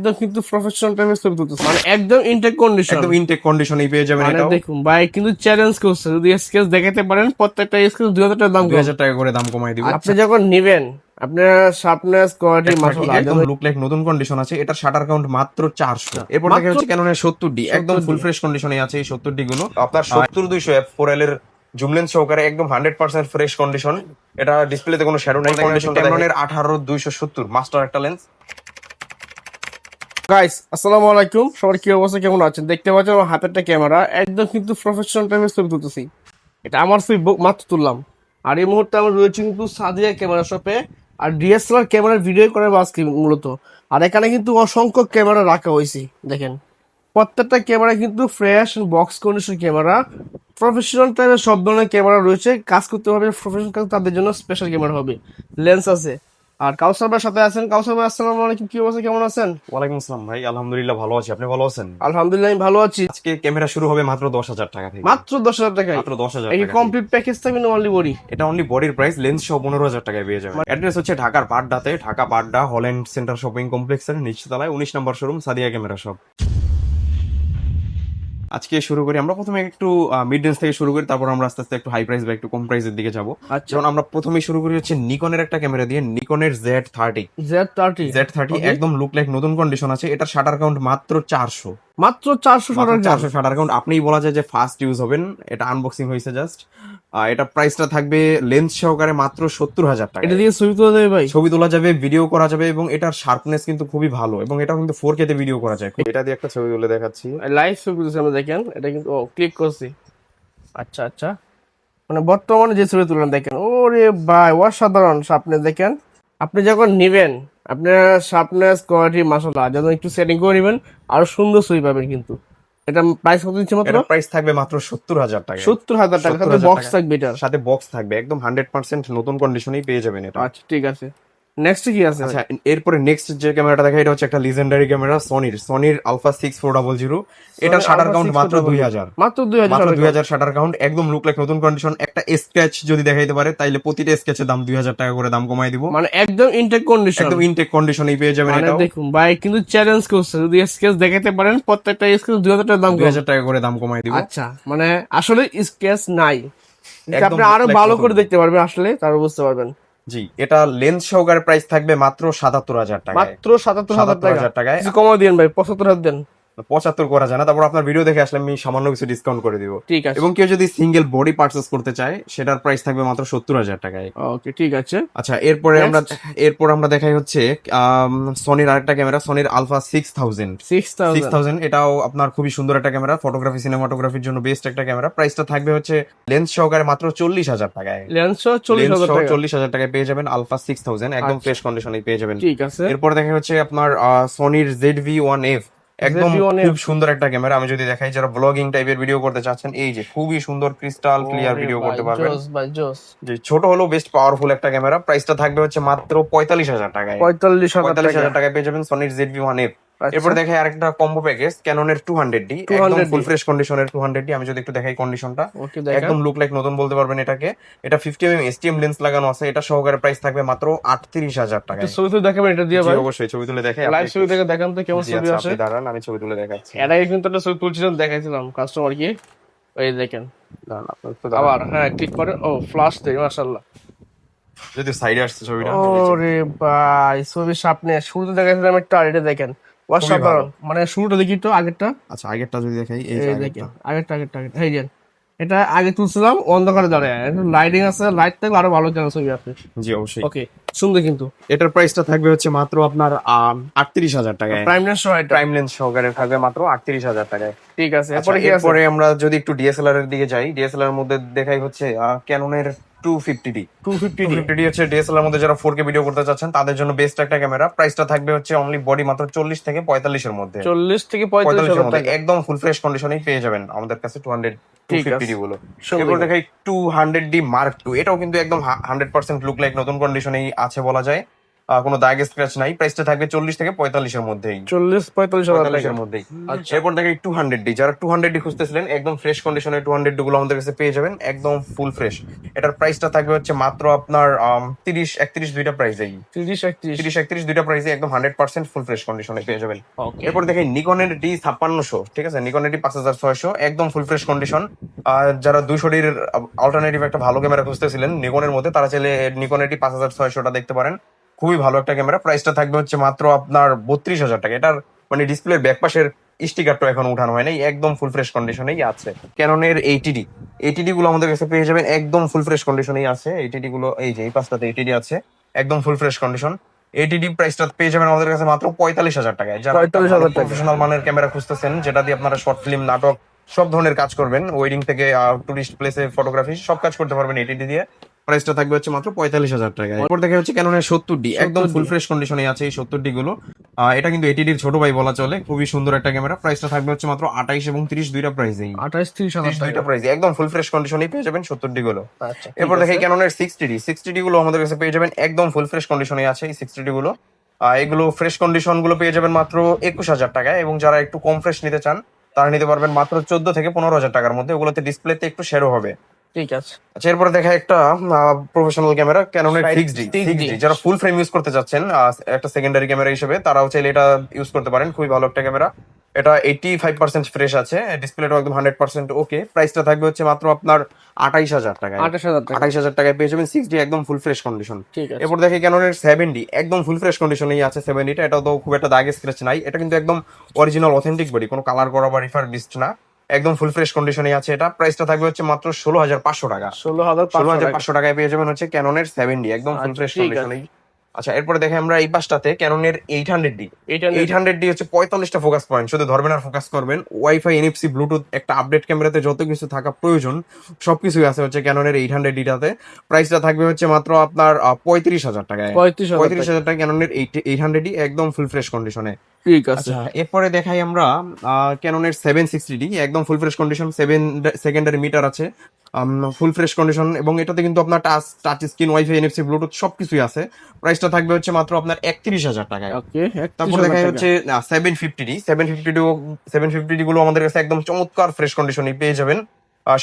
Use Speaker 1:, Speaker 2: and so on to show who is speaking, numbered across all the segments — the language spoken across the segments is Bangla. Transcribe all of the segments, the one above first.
Speaker 1: একদম কিন্তু প্রফেশনাল টাইপের ছবি তুলতেছে, মানে একদম ইনটেক কন্ডিশন,
Speaker 2: একদম ইনটেক কন্ডিশনেই পেয়ে যাবেন
Speaker 1: মানে
Speaker 2: এটাও।
Speaker 1: দেখুন ভাই কিন্তু চ্যালেঞ্জ করছে, যদি স্কেচ দেখাতে পারেন প্রত্যেকটা স্কেচ 2000 টাকা দাম কম।
Speaker 2: 2000 টাকা করে দাম কমাই দিব।
Speaker 1: আপনি যখন নিবেন আপনার শার্পনেস কোয়ালিটি মাশাআল্লাহ
Speaker 2: একদম লুক লাইক নতুন কন্ডিশন আছে। এটার শাটার কাউন্ট মাত্র 400। এরপর দেখা হচ্ছে ক্যাননের 70D, একদম ফুল ফ্রেশ কন্ডিশনে আছে এই 70D গুলো। আপনার 70-200 f4L এর জুম লেন্স সহকারে একদম 100% ফ্রেশ কন্ডিশন। এটা ডিসপ্লেতে কোনো শ্যাডো নাই। কন্ডিশন ক্যাননের 18-270 মাস্টার একটা লেন্স।
Speaker 1: গাইস আসসালামু আলাইকুম, সবার কি অবস্থা, কেমন আছেন? দেখতে পাচ্ছেন আমার হাতের একটা ক্যামেরা, একদম কিন্তু প্রফেশনাল টাইপের ছবি তুলতেছি। এটা আমার ছবি মাত্র তুললাম। আর এই মুহূর্তে আমরা রয়েছি কিন্তু সাদিয়া ক্যামেরা শপে, আর ডিএসএলআর ক্যামেরার ভিডিও করে আজকে মূলত। আর এখানে কিন্তু অসংখ্য ক্যামেরা রাখা হয়েছে, দেখেন প্রত্যেকটা ক্যামেরা কিন্তু fresh box condition camera. Professional টাইপের সব ধরনের ক্যামেরা রয়েছে, কাজ করতে হবে প্রফেশনাল কাজ, তাদের জন্য স্পেশাল ক্যামেরা হবে, লেন্স আছে। আর কাউসার ভাইয়ের সাথে আছেন। কাউসার ভাই আসসালামু আলাইকুম, কি অবস্থা, কেমন আছেন?
Speaker 2: ওয়ালাইকুম আসসালাম ভাই, আলহামদুলিল্লাহ ভালো আছি। আপনি ভালো আছেন?
Speaker 1: আলহামদুলিল্লাহ আমি ভালো আছি।
Speaker 2: আজকে ক্যামেরা শুরু হবে মাত্র 10,000 টাকা থেকে।
Speaker 1: মাত্র 10,000 টাকায়?
Speaker 2: মাত্র 10,000
Speaker 1: এই
Speaker 2: টাকা।
Speaker 1: কমপ্লিট প্যাকেজ থাকবে না অনলি বডি?
Speaker 2: এটা অনলি বডির প্রাইস, লেন্স সহ 15,000 টাকায় পেয়ে যাবেন। অ্যাড্রেস হচ্ছে ঢাকার বাড্ডাতে, Dhaka Badda Holland centre shopping কমপ্লেক্সের নিচতলায় 19 নম্বর শোরুম সাদিয়া ক্যামেরা শপ। আজকে শুরু করি আমরা প্রথমে একটু মিড রেঞ্জ থেকে শুরু করি, তারপর আমরা আস্তে আস্তে একটু হাই প্রাইস বা একটু কম প্রাইসের দিকে যাবো।
Speaker 1: আচ্ছা।
Speaker 2: যেমন আমরা প্রথমেই শুরু করি হচ্ছে নিকনের একটা ক্যামেরা দিয়ে, নিকনের Z30। Z30 একদম লুক লাইক নতুন কন্ডিশন আছে। এটার শাটার কাউন্ট মাত্র 400।
Speaker 1: মাত্র 400
Speaker 2: 400 শাটার কাউন্ট। আপনিই বলা যায় যে ফার্স্ট ইউজ হবেন। এটা আনবক্সিং হয়েছে জাস্ট। এটা প্রাইসটা থাকবে লেন্স সহকারে মাত্র 70,000 টাকা।
Speaker 1: এটা দিয়ে ছবি তোলা যাবে ভাই?
Speaker 2: ছবি তোলা যাবে, ভিডিও করা যাবে, এবং এটার শার্পনেস কিন্তু খুবই ভালো, এবং এটা কিন্তু 4K তে ভিডিও করা যায়। এটা দিয়ে একটা ছবি তুলে দেখাচ্ছি।
Speaker 1: লাইভ ছবি তুলছে আমরা, দেখেন এটা কিন্তু ক্লিক করছি। আচ্ছা আচ্ছা, মানে বর্তমানে যে ছবি তুলেন দেখেন, ওরে ভাই অসাধারণ। আপনি দেখেন, আপনি যখন নিবেন আপনার শার্পনেস কোয়ালিটি মাশাআল্লাহ, যখন একটু সেটিং করে নেবেন আরো সুন্দর ছবি পাবেন। কিন্তু এটা প্রাইস কত দিচ্ছে? মাত্র
Speaker 2: এটার প্রাইস থাকবে মাত্র 70,000 টাকা।
Speaker 1: 70,000 টাকা, সাথে
Speaker 2: 70,000
Speaker 1: বক্স
Speaker 2: টাকা।
Speaker 1: থাকবে, এটার
Speaker 2: সাথে বক্স থাকবে, একদম 100% নতুন কন্ডিশনেই পেয়ে যাবেন এটা।
Speaker 1: আচ্ছা ঠিক আছে, নেক্সট কি আছে?
Speaker 2: আচ্ছা, এরপরে নেক্সট যে ক্যামেরাটা দেখা, এটা হচ্ছে একটা লিজেন্ডারি ক্যামেরা, সনির আলফা 6400। এটার শাটার কাউন্ট মাত্র 2000।
Speaker 1: মাত্র 2000
Speaker 2: শাটার কাউন্ট, একদম লুক লাইক নতুন কন্ডিশন। একটা স্কেচ যদি দেখাইতে পারে তাইলে প্রতিটা স্কেচের দাম 2000 টাকা করে দাম কমাই দিব।
Speaker 1: মানে একদম ইনটেক কন্ডিশন,
Speaker 2: একদম ইনটেক কন্ডিশনেই পেয়ে যাবেন
Speaker 1: মানে
Speaker 2: এটাও।
Speaker 1: দেখুন ভাই কিন্তু চ্যালেঞ্জ করছে, যদি স্কেচ দেখাতে পারেন প্রত্যেকটা স্কেচ 2000 টাকা দাম কম।
Speaker 2: 2000 টাকা করে দাম কমাই দিব।
Speaker 1: আচ্ছা, মানে আসলে স্কেচ নাই,
Speaker 2: একদম
Speaker 1: আপনি আরো
Speaker 2: like
Speaker 1: ভালো
Speaker 2: নতুন।
Speaker 1: করে দেখতে পারবেন, আসলে তারপর বুঝতে পারবেন।
Speaker 2: জি, এটা লেন্স সহকারে প্রাইস থাকবে মাত্র 77,000 টাকা।
Speaker 1: মাত্র 77,000 টাকা।
Speaker 2: 77,000 টাকায়।
Speaker 1: কিছু কমাও দিন ভাই, 75,000 দেন।
Speaker 2: 75 করা যায় না, তারপর আপনার ভিডিও দেখে আসলে আমি সামান্য কিছু ডিসকাউন্ট করে দিব।
Speaker 1: ঠিক আছে,
Speaker 2: এবং কেউ যদি সিঙ্গেল বডি পারচেজ করতে চায় সেটার প্রাইস থাকবে মাত্র 70,000 টাকায়।
Speaker 1: ওকে ঠিক আছে।
Speaker 2: আচ্ছা, এরপর আমরা দেখাই হচ্ছে সনির আরেকটা ক্যামেরা, সনির আলফা 6000।
Speaker 1: 6000
Speaker 2: এটাও আপনার খুবই সুন্দর একটা ক্যামেরা, ফটোগ্রাফি সিনেমাটোগ্রাফির জন্য বেস্ট একটা ক্যামেরা। প্রাইসটা থাকবে হচ্ছে লেন্স সহকারে মাত্র 40,000 টাকায়।
Speaker 1: লেন্স 40,000 টাকা।
Speaker 2: 40,000 টাকায় পেয়ে যাবেন আলফা 6000, একদম
Speaker 1: আচ্ছা।
Speaker 2: ফ্রেশ কন্ডিশনে পেয়ে যাবেন।
Speaker 1: ঠিক আছে,
Speaker 2: এরপর দেখা হচ্ছে আপনার সনির ZV-1F, একদম
Speaker 1: ZV-1F
Speaker 2: খুব সুন্দর একটা ক্যামেরা। আমি যদি দেখাই, যারা ব্লগিং টাইপের ভিডিও করতে চাচ্ছেন, এই যে খুবই সুন্দর ক্রিস্টাল ক্লিয়ার ভিডিও করতে পারবেন।
Speaker 1: জোস ভাই জোস।
Speaker 2: যে ছোট হলো বেস্ট পাওয়ারফুল একটা ক্যামেরা। প্রাইসটা থাকবে হচ্ছে মাত্র 45,000 টাকায়।
Speaker 1: 45,000
Speaker 2: টাকায় পেয়ে যাবেন সনির ZV-1F।
Speaker 1: আচ্ছা।
Speaker 2: এরপর দেখাই আরেকটা কম্বো প্যাকেজ, ক্যাননের 200D, একদম ফুল ফ্রেশ কন্ডিশনের 200D। আমি যদি একটু দেখাই কন্ডিশনটা,
Speaker 1: ওকে দেখেন,
Speaker 2: একদম লুক লাইক নতুন বলতে পারবেন এটাকে। এটা 50mm STM লেন্স লাগানো আছে। এটা সহকারে প্রাইস থাকবে মাত্র 38,000 টাকায়।
Speaker 1: ছবি তো দেখাবেন এটা দিয়ে
Speaker 2: জি,
Speaker 1: ভাই?
Speaker 2: অবশ্যই ছবি তুলে দেখাই।
Speaker 1: লাইভ ছবি দেখে দেখান তো কেমন ছবি আসে।
Speaker 2: আপনি দাঁড়ান, আমি ছবি তুলে দেখাচ্ছি।
Speaker 1: এর আগে কিন্তু একটা ছবি তুলছিলাম, দেখাইছিলাম কাস্টমার কি, এই দেখেন।
Speaker 2: দাঁড়ান, আপনি একটু দাঁড়ান।
Speaker 1: আবার হ্যাঁ ক্লিক করেন, ও ফ্লাশ দেয় মাশাআল্লাহ।
Speaker 2: যদি সাইডে আসছে ছবিটা।
Speaker 1: ওরে ভাই ছবির সামনে শুরুতে দেখাইছিলাম একটা, আর এটা দেখেন অসাধারণ। মানে শুরুটা দেখি তো, আগেরটা
Speaker 2: আচ্ছা, আগেরটা যদি দেখাই, এই যে
Speaker 1: এই
Speaker 2: আগেরটা।
Speaker 1: দেখেন, আগেরটা এই যে এটা আগে তুলছিলাম অন্ধকারে দাঁড়ায়, লাইটিং আছে, লাইট থাকলে আরো ভালো কেন ছবি আসবে।
Speaker 2: জি অবশ্যই।
Speaker 1: ওকে সুন্দর। কিন্তু
Speaker 2: এটার প্রাইসটা থাকবে হচ্ছে মাত্র আপনার 38,000 টাকায়।
Speaker 1: প্রাইম লেন্স সহ এটা?
Speaker 2: প্রাইম লেন্স সহকারে থাকবে মাত্র 38,000 টাকায়।
Speaker 1: ঠিক আছে,
Speaker 2: আচ্ছা,
Speaker 1: এরপরে কি আছে?
Speaker 2: এরপরে আমরা যদি একটু ডিএসএলআর এর দিকে যাই, ডিএসএলআর এর মধ্যে দেখাই হচ্ছে ক্যাননের 250D।
Speaker 1: 250D
Speaker 2: হচ্ছে ডিএসএলআর এর মধ্যে যারা 4K ভিডিও করতে চাচ্ছেন তাদের জন্য বেস্ট একটা ক্যামেরা। প্রাইসটা থাকবে হচ্ছে অনলি বডি মাত্র 40 থেকে 45 এর মধ্যে।
Speaker 1: 40 থেকে
Speaker 2: 45 এর
Speaker 1: 45,000
Speaker 2: মধ্যে
Speaker 1: টাকা।
Speaker 2: একদম ফুল ফ্রেশ কন্ডিশনেই পেয়ে যাবেন আমাদের কাছে 250D গুলো। এরপর দেখাই 200D Mark II। এটাও কিন্তু একদম 100% লুক লাইক নতুন কন্ডিশনেই আছে বলা যায়। কোনো দাগ স্ক্র্যাচ নাই। প্রাইসটা থাকবে 40 থেকে 45-এর মধ্যেই,
Speaker 1: 40-45 হাজার টাকা।
Speaker 2: 45-এর মধ্যেই। এরপর দেখে 200D, যারা 200D খুঁজতেছিলেন একদম ফ্রেশ কন্ডিশনে 200D গুলো আমাদের কাছে পেয়ে যাবেন একদম ফুল ফ্রেশ। এটার প্রাইসটা থাকবে হচ্ছে মাত্র আপনার 30-31 দুইটা প্রাইসেই,
Speaker 1: 30-31।
Speaker 2: 30-31 দুইটা প্রাইসে একদম 100% ফুল ফ্রেশ কন্ডিশনে পেয়ে যাবেন।
Speaker 1: ওকে।
Speaker 2: এরপর দেখেন নিকনের D5600, ঠিক আছে, নিকনের D5600 একদম ফুল ফ্রেশ কন্ডিশন। যারা 200D অল্টারনেটিভ একটা ভালো ক্যামেরা খুঁজতেছিলেন নিকনের মধ্যে, তারা চাইলে নিকনের D5600টা দেখতে পারেন। খুবই ভালো একটা ক্যামেরা। প্রাইসটা থাকবে হচ্ছে মাত্র আপনার 32,000 টাকা। এটার মানে ডিসপ্লের ব্যাক পাশের স্টিকারটা এখন উঠানো হয় নাই, একদম ফুল ফ্রেশ কন্ডিশনেই আছে। ক্যাননের এইটিডি গুলো আমাদের কাছে পেয়ে যাবেন একদম ফুল ফ্রেশ কন্ডিশনেই আছে। এইটিডি গুলো এই যে এই পাঁচটাতে এইটিডি আছে, একদম ফুল ফ্রেশ কন্ডিশন। এইটিডি প্রাইসটা পেয়ে যাবেন আমাদের কাছে মাত্র 45,000 টাকায়। যারা
Speaker 1: 45,000 টাকা।
Speaker 2: প্রফেশনাল মানের ক্যামেরা খুঁজতেছেন, যেটা দিয়ে আপনারা শর্ট ফিল্ম, নাটক সব ধরনের কাজ করবেন, ওয়েডিং থেকে টুরিস্ট প্লেসে ফটোগ্রাফি সব কাজ করতে পারবেন এইটিডি দিয়ে। প্রাইসটা থাকবে হচ্ছে মাত্র 45,000 টাকা। এরপর দেখা হচ্ছে ক্যাননের 70D, একদম ফুল ফ্রেশ কন্ডিশনে আছে এই 70D গুলো। এটা কিন্তু এইটিডির ছোট ভাই বলা চলে, খুবই সুন্দর একটা ক্যামেরা। প্রাইসটা থাকবে হচ্ছে মাত্র 28 এবং 30 দুইটা প্রাইসেই,
Speaker 1: 28-30 হাজার টাকা।
Speaker 2: দুইটা প্রাইসে একদম ফুল ফ্রেশ কন্ডিশনেই পেয়ে যাবেন 70D গুলো।
Speaker 1: আচ্ছা,
Speaker 2: এরপর দেখে ক্যাননের 60D গুলো আমাদের কাছে পেয়ে যাবেন একদম ফুল ফ্রেশ কন্ডিশনে আছে এই 60D গুলো। এগুলো ফ্রেশ কন্ডিশন গুলো পেয়ে যাবেন মাত্র 21,000 টাকায়, এবং যারা একটু কম ফ্রেশ নিতে চান তারা নিতে পারবেন মাত্র 14 থেকে 15,000 টাকার মধ্যে। ওগুলোতে ডিসপ্লেতে একটু শেরো হবে।
Speaker 1: ঠিক আছে।
Speaker 2: আচ্ছা, এরপরে দেখা একটা প্রফেশনাল ক্যামেরা ক্যাননের 6D।
Speaker 1: 6D
Speaker 2: যারা ফুল ফ্রেম ইউজ করতে চাচ্ছেন একটা সেকেন্ডারি ক্যামেরা হিসেবে, তারাও চাইলে এটা ইউজ করতে পারেন। খুবই ভালো একটা ক্যামেরা। এটা 85% ফ্রেশ আছে, ডিসপ্লেটাও একদম 100% ওকে। প্রাইসটা থাকবে হচ্ছে মাত্র আপনার 28,000 টাকায়।
Speaker 1: 28,000 টাকা।
Speaker 2: 28,000 টাকায় পেয়ে যাবেন 6D একদম ফুল ফ্রেশ কন্ডিশন।
Speaker 1: ঠিক আছে।
Speaker 2: এরপর দেখে ক্যাননের 7D, একদম ফুল ফ্রেশ কন্ডিশনেই আছে 7Dটা। এটাও তো খুব একটা দাগ স্ক্র্যাচ নাই, এটা কিন্তু একদম অরিজিনাল অথেন্টিক বডি, কোনো কালার করা বা রিফারবিশড না, একদম ফুল ফ্রেশ কন্ডিশনে আছে এটা। প্রাইসটা থাকবে হচ্ছে মাত্র 16,500 টাকা।
Speaker 1: 16,500
Speaker 2: টাকায় পেয়ে যাবেন হচ্ছে ক্যাননের 7D একদম ফুল
Speaker 1: আচ্ছা,
Speaker 2: ফ্রেশ
Speaker 1: ঠিক আছে।
Speaker 2: কন্ডিশনে। আচ্ছা, এরপরে দেখে আমরা এই পাশটাতে ক্যাননের 800D। 800D হচ্ছে 45টা ফোকাস পয়েন্ট, শুধু ধরবেন আর ফোকাস করবেন। ওয়াইফাই, এনএফসি, ব্লুটুথ, একটা আপডেট ক্যামেরাতে যত কিছু থাকা প্রয়োজন সবকিছুই আছে হচ্ছে ক্যাননের 800Dটাতে। প্রাইসটা থাকবে হচ্ছে মাত্র আপনার 35,000 টাকায়। 35,000 টাকা ক্যাননের 800D একদম ফুল ফ্রেশ কন্ডিশনে।
Speaker 1: ঠিক আছে।
Speaker 2: আচ্ছা, এরপরে দেখাই আমরা ক্যাননের 760D একদম full fresh condition, 7 secondary meter আছে, ফুল ফ্রেশ কন্ডিশন, এবং এটাতে কিন্তু আপনার touch screen, wifi, NFC, Bluetooth সবকিছুই আছে। প্রাইসটা থাকবে হচ্ছে মাত্র আপনার 31,000 টাকায়।
Speaker 1: ওকে।
Speaker 2: তারপর দেখা হচ্ছে 750D গুলো আমাদের কাছে একদম চমৎকার ফ্রেশ কন্ডিশনে পেয়ে যাবেন।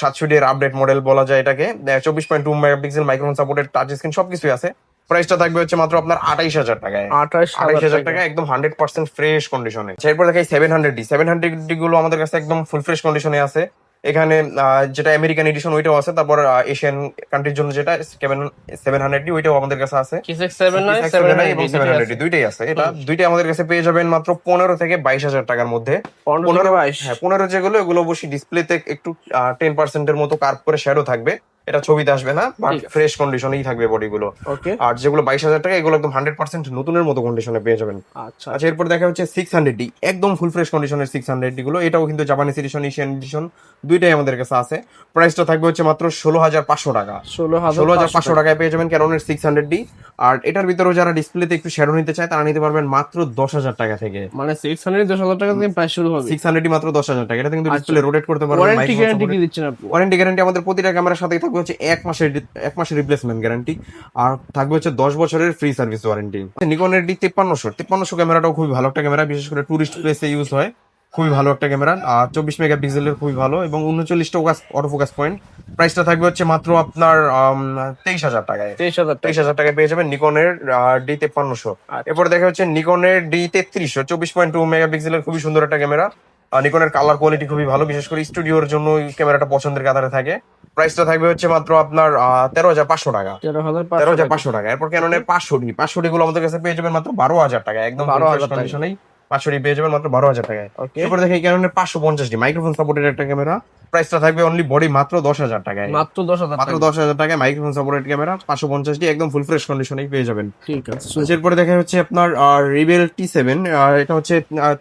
Speaker 2: 700D এর আপডেট মডেল বলা যায় এটাকে। 24.2 megapixel microphone supported touch screen সবকিছুই আছে। প্রাইসটা থাকবে হচ্ছে মাত্র আপনার 28,000 টাকায়। 28,000 টাকা একদম 100% ফ্রেশ কন্ডিশনে। এরপর দেখাই 700D গুলো আমাদের কাছে একদম ফুল ফ্রেশ কন্ডিশনে আছে। এখানে যেটা আমেরিকান এডিশন ওইটাও আছে, তারপর এশিয়ান কান্ট্রির জন্য যেটা 700D ওইটাও আমাদের কাছে আছে। এবং 700D দুইটাই আছে। এটা দুইটাই আমাদের কাছে পেয়ে যাবেন মাত্র 15 থেকে 22,000 টাকার মধ্যে।
Speaker 1: 15-22।
Speaker 2: হ্যাঁ, 15 যেগুলো, এগুলো অবশ্যই ডিসপ্লেতে একটু 10% এর মতো কার্ভ করে শ্যাডো থাকবে, এটা ছবিতে আসবে না, বাট
Speaker 1: ঠিক আছে।
Speaker 2: ফ্রেশ কন্ডিশনেই থাকবে বডিগুলো।
Speaker 1: ওকে।
Speaker 2: আর যেগুলো 22,000 টাকা, এগুলো একদম 100% নতুনের মতো কন্ডিশনে পেয়ে যাবেন।
Speaker 1: আচ্ছা।
Speaker 2: আচ্ছা, এরপর দেখা হচ্ছে 600D একদম ফুল ফ্রেশ কন্ডিশনের 600D গুলো। এটাও কিন্তু জাপানিজ এডিশন, এশিয়ান এডিশন দুইটাই আমাদের কাছে আছে। প্রাইসটা থাকবে হচ্ছে মাত্র 16,500 টাকা। 16,500 টাকায় পেয়ে যাবেন ক্যাননের 600D। আর এটার ভিতরেও যারা ডিসপ্লেতে একটু শ্যাডো নিতে চায় তারা নিতে পারবেন মাত্র 10,000 টাকা থেকে।
Speaker 1: মানে 600-10,000 টাকা থেকে প্রাইস শুরু হবে।
Speaker 2: 600D মাত্র 10,000 টাকা। এটা কিন্তু ডিসপ্লে রোটেট করতে পারবেন।
Speaker 1: ওয়ারেন্টি গ্যারান্টি কি দিচ্ছেন আপনি?
Speaker 2: ওয়ারেন্টি গ্যারান্টি আমাদের প্রতিটা ক্যামেরার সাথেই থাকবে হচ্ছে 1 মাসের রিপ্লেসমেন্ট গ্যারান্টি, আর থাকবে হচ্ছে 10 বছরের ফ্রি সার্ভিস ওয়ারেন্টি। নিকনের D5300 ক্যামেরাটাও খুবই ভালো একটা ক্যামেরা, বিশেষ করে টুরিস্ট প্লেসে ইউজ হয়। খুবই ভালো একটা ক্যামেরা, 24 মেগাপিক্সেলের, খুবই ভালো, এবং 39টা অটো ফোকাস পয়েন্ট। প্রাইসটা থাকবে হচ্ছে মাত্র আপনার 23,000 টাকায়। 23,000 টাকায় পেয়ে যাবেন নিকনের D5300। এরপর দেখা হচ্ছে নিকনের D3300, 24.2 মেগাপিক্সেলের, খুবই সুন্দর একটা ক্যামেরা। নিকনের কালার কোয়ালিটি খুবই ভালো, বিশেষ করে স্টুডিওর জন্য এই ক্যামেরাটা পছন্দের কাতারে থাকে। প্রাইসটা থাকবে হচ্ছে মাত্র আপনার 13,500 টাকা। 13,500 টাকা। এরপর ক্যাননের 500D গুলো আমাদের কাছে পেয়ে যাবেন মাত্র 12,000 টাকা, একদম
Speaker 1: 12,000 টাকা।
Speaker 2: কন্ডিশনেই 500D পেয়ে যাবেন মাত্র 12,000 টাকায়। এরপর দেখি ক্যাননের 550D মাইক্রোফোন সাপোর্টেড একটা ক্যামেরা। প্রাইসটা থাকবে অনলি বডি মাত্র 10,000 টাকায়।
Speaker 1: মাত্র 10,000
Speaker 2: মাত্র 10,000 টাকায় মাইক্রোফোন সাপোর্টেড ক্যামেরা 550D একদম ফুল ফ্রেশ কন্ডিশনেই পেয়ে যাবেন।
Speaker 1: ঠিক আছে।
Speaker 2: এরপরে দেখা হচ্ছে আপনার রিবেল T7। এটা হচ্ছে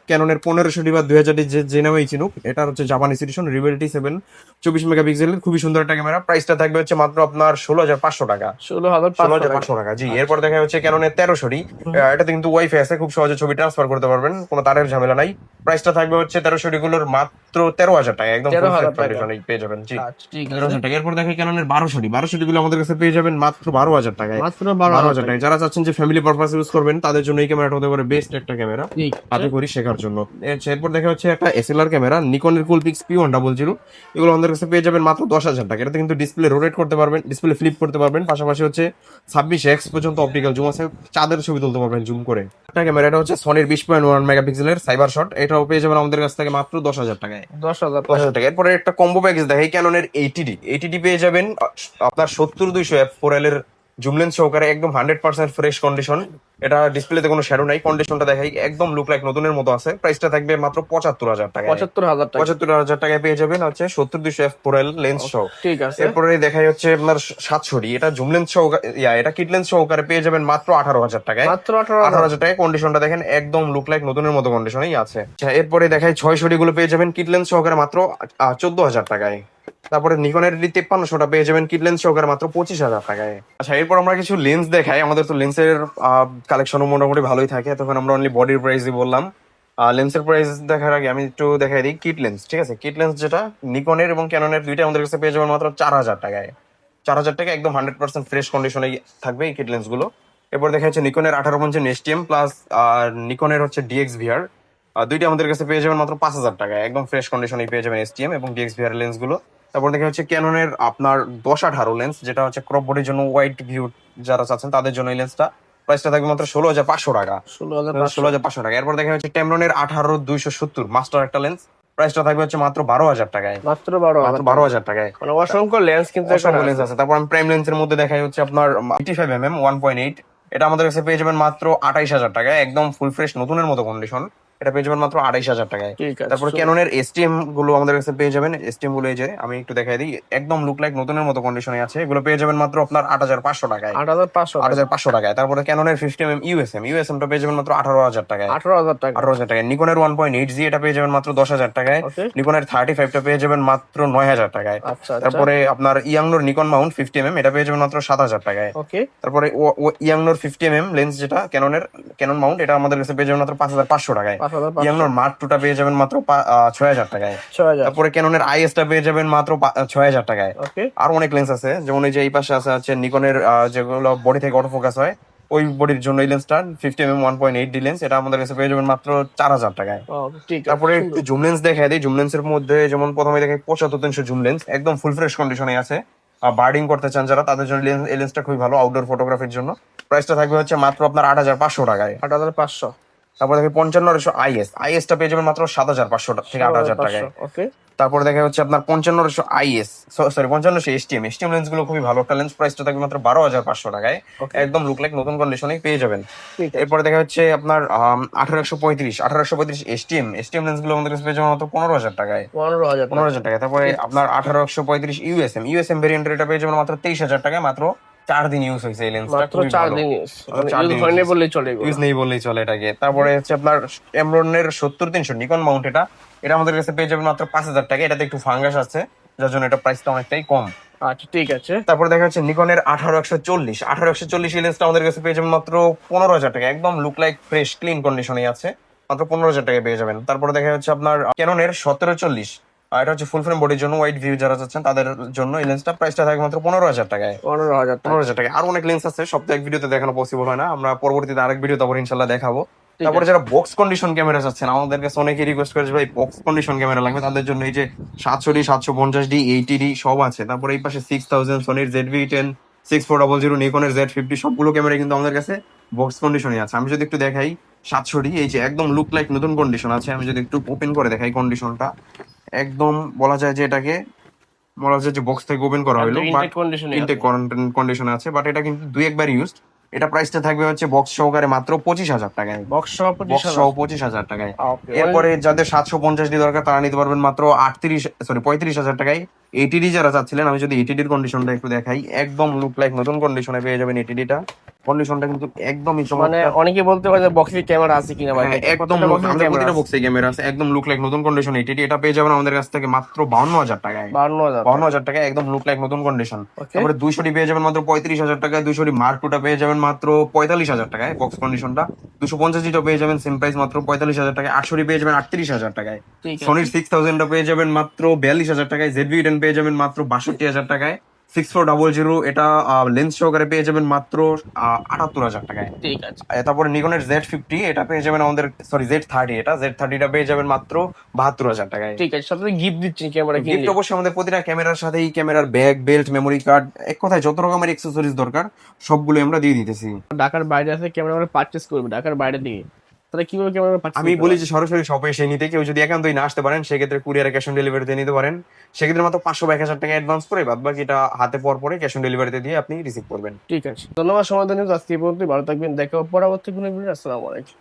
Speaker 2: ক্যাননের 1500D বা 2000D যে নামেই চিনুক, এটা হচ্ছে জাপানিজ এডিশন রিবেল T7, 24 মেগাপিক্সেলের, খুবই সুন্দর একটা ক্যামেরা। প্রাইসটা থাকবে হচ্ছে মাত্র আপনার 16,500 টাকা। 16,500 টাকা, জি। এরপর দেখা হচ্ছে ক্যাননের 1300D। এটাতে কিন্তু ওয়াইফাই আছে, খুব সহজে ছবি ট্রান্সফার করতে পারবেন, কোনো তারের ঝামেলা নাই। প্রাইসটা থাকবে হচ্ছে 1300D গুলোর মাত্র 13,000 টাকা, একদম কন্ডিশনে পেয়ে যাবেন। জি,
Speaker 1: আচ্ছা ঠিক
Speaker 2: 11,000
Speaker 1: আছে,
Speaker 2: টাকা। এরপর দেখে ক্যাননের 1200 গুলো আমাদের কাছে পেয়ে যাবেন মাত্র 12,000 টাকায়।
Speaker 1: মাত্র
Speaker 2: 12,000
Speaker 1: 12,000
Speaker 2: টাকা। যারা চাচ্ছেন যে ফ্যামিলি পারপাস ইউজ করবেন তাদের জন্য এই ক্যামেরাটা হতে পারে বেস্ট একটা ক্যামেরা
Speaker 1: ঠিক
Speaker 2: হাতে
Speaker 1: আছে।
Speaker 2: করি শেখার জন্য। এরপর দেখা হচ্ছে একটা এসএলআর ক্যামেরা নিকনের কুলপিক্স P100, এগুলো আমাদের কাছে পেয়ে যাবেন মাত্র 10,000 টাকা। এটাতে কিন্তু ডিসপ্লে রোটেট করতে পারবেন, ডিসপ্লে ফ্লিপ করতে পারবেন, পাশাপাশি হচ্ছে 26x পর্যন্ত অপটিক্যাল জুম আছে, চাঁদের ছবি তুলতে পারবেন জুম করে। একটা ক্যামেরা, এটা হচ্ছে সনির 20.1 মেগাপিক্সেলের সাইবার শট, এটাও পেয়ে যাবেন আমাদের কাছ থেকে মাত্র 10,000 টাকায়।
Speaker 1: 10,000
Speaker 2: 10,000 টাকা। এরপরে একটা কম্বো প্যাকেজ দেখাই, ক্যাননের এইটিডি পেয়ে যাবেন আপনার 70-200 f4L এর জুম লেন্স সহকারে, একদম 100% ফ্রেশ কন্ডিশন। এটা ডিসপ্লেতে কোনো শ্যাডো নাই, কন্ডিশনটা দেখাই একদম লুক লাইক নতুনের মতো আছে। প্রাইসটা থাকবে মাত্র 75,000 টাকা।
Speaker 1: 75,000 টাকা।
Speaker 2: 75,000 টাকায় পেয়ে যাবেন হচ্ছে 70-200 f4L লেন্স সহ।
Speaker 1: ঠিক আছে।
Speaker 2: এরপরে দেখাই হচ্ছে আপনার 700D, এটা জুম লেন্স সহকারে, এটা কিট লেন্স সহকারে পেয়ে যাবেন মাত্র 18,000 টাকায়।
Speaker 1: মাত্র 18,000।
Speaker 2: 18,000 টাকায়। কন্ডিশনটা দেখেন একদম লুক লাইক নতুনের মতো কন্ডিশনেই আছে। আচ্ছা, এরপরে দেখাই 600D গুলো পেয়ে যাবেন কিট লেন্স সহকারে মাত্র 14,000 টাকায়। তারপরে নিকনের D5300টা পেয়ে যাবেন কিট লেন্স সহকারে মাত্র 25,000 টাকায়। আচ্ছা, এরপর আমরা কিছু লেন্স দেখাই। আমাদের তো লেন্সের কালেকশনও মোটামুটি ভালোই থাকে, তখন আমরা অনলি বডির প্রাইসই বললাম। লেন্সের প্রাইস দেখার আগে আমি একটু দেখাই দিই কিট লেন্স। ঠিক আছে, কিট লেন্স যেটা নিকনের এবং ক্যাননের দুইটা আমাদের কাছে পেয়ে যাবেন মাত্র 4,000 টাকায়। 4,000 টাকা একদম 100% ফ্রেশ কন্ডিশনে থাকবে এই কিট লেন্স গুলো। এরপর দেখা যাচ্ছে নিকনের 18 এসটিএম প্লাস নিকনের হচ্ছে DXVR, দুইটা আমাদের কাছে পেয়ে যাবেন মাত্র 5,000 টাকায়। একদম ফ্রেশ কন্ডিশনে পেয়ে যাবেন এসটিএম এবং DXVR লেন্স গুলো। তারপর দেখা যাচ্ছে ক্যাননের আপনার 10-18 লেন্স, যেটা হচ্ছে ক্রপ বডির জন্য ওয়াইড ভিউ যারা চাচ্ছেন তাদের জন্য এই লেন্সটা। প্রাইসটা থাকবে মাত্র 16,500 টাকা।
Speaker 1: 16,500।
Speaker 2: 16,500 টাকা। এরপর দেখা যাচ্ছে ট্যামরনের 18-270 মাস্টার একটা লেন্স, প্রাইসটা থাকবে হচ্ছে মাত্র 12,000 টাকায়।
Speaker 1: মাত্র 12,000
Speaker 2: 12,000 টাকায়।
Speaker 1: মানে অসংখ্য লেন্স কিন্তু
Speaker 2: অসংখ্য লেন্স আছে। তারপর আমি প্রাইম লেন্সের মধ্যে দেখাই হচ্ছে আপনার 85mm 1.8, এটা আমাদের কাছে পেয়ে যাবেন মাত্র 28,000 টাকায়। একদম ফুল ফ্রেশ নতুনের মতো কন্ডিশন, এটা পেয়ে যাবেন মাত্র 28,000 টাকায়।
Speaker 1: ঠিক আছে।
Speaker 2: তারপর ক্যাননের এসটিএম গুলো আমাদের কাছে পেয়ে যাবেন। এসটিএম গুলো এই যে আমি একটু দেখাই দিই, একদম লুক লাইক নতুনের মতো কন্ডিশনে আছে। এগুলো পেয়ে যাবেন মাত্র আপনার 8,500 টাকায়।
Speaker 1: 8,500।
Speaker 2: 8,500 টাকায়। তারপরে ক্যাননের 50mm ইউএসএম টা পেয়ে যাবেন মাত্র 18,000 টাকায়।
Speaker 1: 18,000 টাকা।
Speaker 2: 18,000 টাকায়। নিকনের 1.8G এটা পেয়ে যাবেন মাত্র 10,000 টাকায়।
Speaker 1: ওকে।
Speaker 2: নিকনের 35টা পেয়ে যাবেন মাত্র 9,000 টাকায়।
Speaker 1: আচ্ছা আচ্ছা।
Speaker 2: তারপরে আপনার ইয়াংনোর নিকন মাউন্ট 50mm এটা পেয়ে যাবেন মাত্র 7,000 টাকায়।
Speaker 1: ওকে।
Speaker 2: তারপরে ইয়াংনোর 50mm লেন্স যেটা ক্যানন মাউন্ট, এটা আমাদের কাছে পেয়ে যাবেন মাত্র 5,500 টাকায়।
Speaker 1: 5,500।
Speaker 2: ইয়াংনোর মার্ক 2টা পেয়ে যাবেন মাত্র 6,000 টাকায়।
Speaker 1: 6,000।
Speaker 2: তারপরে ক্যাননের IS টা পেয়ে যাবেন মাত্র 6,000 টাকায়।
Speaker 1: ওকে।
Speaker 2: আর অনেক লেন্স আছে, যেমন এই যে এই পাশে আছে হচ্ছে নিকনের যেগুলো বডি থেকে অটো ফোকাস হয়, ওই বডির জন্য এই লেন্সটা 50mm 1.8D লেন্স, এটা আমাদের কাছে পেয়ে যাবেন মাত্র 4,000 টাকায়।
Speaker 1: ও, ঠিক আছে।
Speaker 2: তারপরে একটু জুম লেন্স দেখাই দিই। জুম লেন্সের মধ্যে যেমন প্রথমে দেখাই 75-300 জুম লেন্স, একদম ফুল ফ্রেশ কন্ডিশনে আছে। বার্ডিং করতে চান যারা, তাদের জন্য এই লেন্সটা খুবই ভালো আউটডোর ফটোগ্রাফির জন্য। প্রাইসটা থাকবে হচ্ছে মাত্র আপনার 8,500 টাকায়।
Speaker 1: 8,500।
Speaker 2: তারপর দেখি 55-200 IS টা পেয়ে যাবেন মাত্র 7,500 থেকে 8,000 টাকায়।
Speaker 1: ওকে।
Speaker 2: তারপরে দেখা হচ্ছে আপনার 55-200 IS, সরি 55-200 STM লেন্স গুলো খুবই ভালো একটা লেন্স, প্রাইসটা থাকবে মাত্র 12,500 টাকায়।
Speaker 1: Okay.
Speaker 2: একদম লুক লাইক নতুন কন্ডিশনে পেয়ে যাবেন।
Speaker 1: ঠিক আছে।
Speaker 2: এরপরে দেখা হচ্ছে আপনার 1835 STM লেন্স গুলো আমাদের কাছে পেয়ে যাবেন মাত্র 15,000 টাকায়।
Speaker 1: 15,000 টাকা।
Speaker 2: 15,000 টাকায়। তারপরে আপনার 1835 ইউএসএম ভেরিয়েন্টের এটা পেয়ে যাবেন মাত্র 23,000 টাকায়। মাত্র 4 দিন ইউজ হয়েছে এই লেন্সটা।
Speaker 1: মাত্র 4 দিন ইউজ। মানে
Speaker 2: 4
Speaker 1: ইউজ
Speaker 2: দিন
Speaker 1: হয়নি বললেই চলে এগুলো।
Speaker 2: ইউজ নেই বললেই চলে এটাকে। তারপরে হচ্ছে আপনার এমরনের 70-300 নিকন মাউন্ট, এটা আমাদের কাছে পেয়ে যাবেন মাত্র 5,000 টাকা। এটাতে একটু ফাঙ্গাস আছে, যার জন্য এটা প্রাইসটা অনেকটাই কম।
Speaker 1: আচ্ছা ঠিক আছে।
Speaker 2: তারপর দেখা যাচ্ছে নিকনের 18-140 এই লেন্সটা আমাদের কাছে পেয়ে যাবেন মাত্র 15,000 টাকা। একদম লুক লাইক ফ্রেশ ক্লিন কন্ডিশনে আছে, মাত্র 15,000 টাকায় পেয়ে যাবেন। তারপরে দেখা যাচ্ছে আপনার ক্যাননের 17-40, এটা হচ্ছে ফুল ফ্রেম বডির জন্য ওয়াইড ভিউ যারা চাচ্ছেন তাদের জন্য এই লেন্সটা, প্রাইসটা থাকবে মাত্র 15,000 টাকায়।
Speaker 1: 15,000 টাকা।
Speaker 2: 15,000 টাকা। আর অনেক লেন্স আছে, সব তো এক ভিডিওতে দেখানো পসিবল হয় না, আমরা পরবর্তীতে আরেক ভিডিও তারপর ইনশাল্লাহ দেখাবো। তারপরে যারা বক্স কন্ডিশন ক্যামেরা চাচ্ছেন, আমাদের কাছে অনেকে রিকোয়েস্ট করেছে ভাই বক্স কন্ডিশন ক্যামেরা লাগবে, তাদের জন্য এই যে 700D 750D 80D সব আছে। তারপরে এই পাশে 6000 সনির ZV-10, 6400 নিকনের Z50 সবগুলো ক্যামেরা কিন্তু আমাদের কাছে বক্স কন্ডিশনে আছে। আমি যদি একটু দেখাই 700D, এই যে একদম লুক লাইক নতুন কন্ডিশন আছে। আমি যদি একটু ওপেন করে দেখাই কন্ডিশনটা, একদম বলা যায় যে এটাকে বলা যায় যে বক্স থেকে ওপেন করা হলো,
Speaker 1: ইনটেক কন্ডিশনে।
Speaker 2: ইনটেক কন্ডিশনে আছে, বাট এটা কিন্তু 2-1 বার ইউজড। এটা প্রাইসটা থাকবে হচ্ছে বক্স সহকারে মাত্র 25,000 টাকায়।
Speaker 1: বক্স সহ
Speaker 2: বক্স
Speaker 1: 25,000।
Speaker 2: সহ 25,000 টাকায়।
Speaker 1: ওকে।
Speaker 2: এরপরে যাদের 750D দরকার তারা নিতে পারবেন মাত্র 35,000 টাকায়। এটিডি যারা চাচ্ছিলেন, আমি যদি এটিডির কন্ডিশনটা একটু দেখাই, একদম লুক লাইক নতুন কন্ডিশনে পেয়ে যাবেন এটিডিটা। কন্ডিশনটা কিন্তু একদমই
Speaker 1: মানে
Speaker 2: চমৎকার।
Speaker 1: অনেকে বলতে পারে যে বক্সে ক্যামেরা আছে কিনা ভাই,
Speaker 2: হ্যাঁ, একদম
Speaker 1: প্রত্যেকটা box এ
Speaker 2: আমাদের
Speaker 1: camera
Speaker 2: প্রতিটা
Speaker 1: আছে।
Speaker 2: বক্সে ক্যামেরা আছে, একদম লুক লাইক নতুন কন্ডিশন এটিডি। এটা পেয়ে যাবেন আমাদের কাছ থেকে মাত্র 52,000 টাকায়।
Speaker 1: 52,000
Speaker 2: 52,000 টাকায় একদম লুক লাইক নতুন কন্ডিশন।
Speaker 1: ওকে,
Speaker 2: তারপরে 200টি পেয়ে যাবেন মাত্র 35,000 টাকায়। 200টি মার্ক টুটা পেয়ে যাবেন মাত্র 45,000 টাকায় বক্স কন্ডিশনটা। 250টা পেয়ে যাবেন সেম প্রাইস মাত্র 45,000 টাকায়। 800টি পেয়ে যাবেন 38,000 টাকায়।
Speaker 1: ঠিক আছে।
Speaker 2: সনির 6000টা পেয়ে যাবেন মাত্র 42,000 টাকায়। ZV-10 পেয়ে যাবেন মাত্র 62,000 টাকায়। 6400 এটা লেন্স সহকারে পেয়ে যাবেন মাত্র 78,000 টাকায়।
Speaker 1: ঠিক আছে,
Speaker 2: তারপরে নিকনের Z50 এটা পেয়ে যাবেন আমাদের, সরি Z30, এটা Z30টা পেয়ে যাবেন মাত্র 72,000 টাকায়।
Speaker 1: ঠিক আছে, সাথে গিফট দিচ্ছেন ক্যামেরা
Speaker 2: গিফট
Speaker 1: কিনলে।
Speaker 2: অবশ্যই আমাদের প্রতিটা ক্যামেরার সাথেই ক্যামেরার ব্যাগ, বেল্ট, মেমোরি কার্ড, এক কথায় যত রকমের অ্যাক্সেসরিজ দরকার সবগুলো আমরা দিয়ে দিতেছি।
Speaker 1: ঢাকার বাইরে আছে ক্যামেরা আমরা পারচেজ করবে, ঢাকার বাইরে দিয়ে, তাহলে কিভাবে ক্যামেরা পারচেজ
Speaker 2: আমি বলি যে সরাসরি শপে এসে নিতে, কেউ যদি একান্তই না আসতে পারেন সেক্ষেত্রে কুরিয়ারে ক্যাশ অন ডেলিভারিতে নিতে পারেন। সেক্ষেত্রে মাত্র 500 বা 1,000 টাকা অ্যাডভান্স করে বাদ বাকিটা হাতে পাওয়ার পরে ক্যাশ অন ডেলিভারিতে দিয়ে আপনি রিসিভ করবেন।
Speaker 1: ঠিক আছে, ধন্যবাদ সময় দেওয়ার জন্য। আজকে এই পর্যন্তই, ভালো থাকবেন, দেখা হবে পরবর্তী কোনো ভিডিও। আসসালামু আলাইকুম।